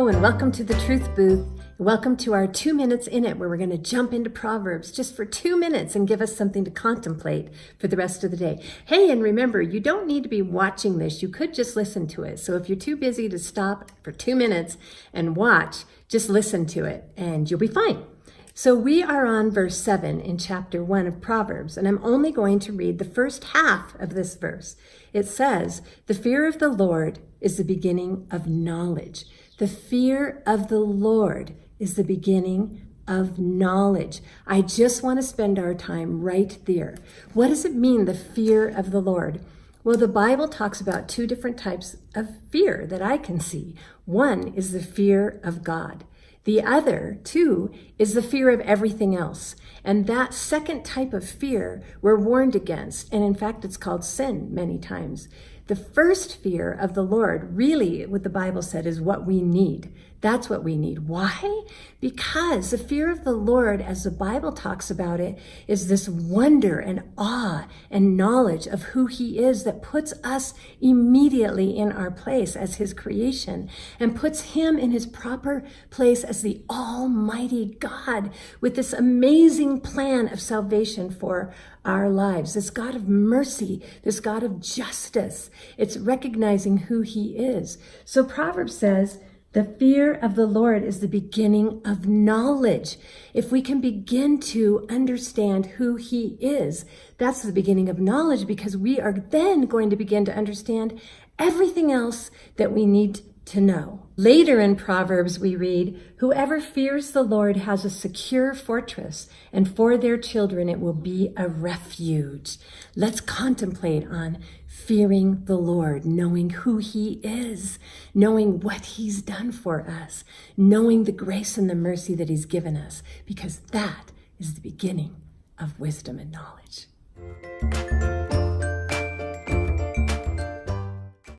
Hello and welcome to the Truth Booth. Welcome to our 2 minutes in it, where we're going to jump into Proverbs just for 2 minutes and give us something to contemplate for the rest of the day. Hey, and remember, you don't need to be watching this. You could just listen to it. So if you're too busy to stop for 2 minutes and watch, just listen to it and you'll be fine. So we are on verse 7 in chapter 1 of Proverbs, and I'm only going to read the first half of this verse. It says, "The fear of the Lord is the beginning of knowledge." The fear of the Lord is the beginning of knowledge. I just want to spend our time right there. What does it mean, the fear of the Lord? Well, the Bible talks about 2 different types of fear that I can see. One is the fear of God. The other, too, is the fear of everything else. And that second type of fear we're warned against. And in fact, it's called sin many times. The first fear of the Lord, really, what the Bible said, is what we need. That's what we need. Why? Because the fear of the Lord, as the Bible talks about it, is this wonder and awe and knowledge of who He is that puts us immediately in our place as His creation and puts Him in His proper place as the Almighty God with this amazing plan of salvation for our lives. This God of mercy, this God of justice. It's recognizing who He is. So Proverbs says, the fear of the Lord is the beginning of knowledge. If we can begin to understand who He is, that's the beginning of knowledge, because we are then going to begin to understand everything else that we need to know. Later in Proverbs, we read, "Whoever fears the Lord has a secure fortress, and for their children it will be a refuge." Let's contemplate on fearing the Lord, knowing who He is, knowing what He's done for us, knowing the grace and the mercy that He's given us, because that is the beginning of wisdom and knowledge.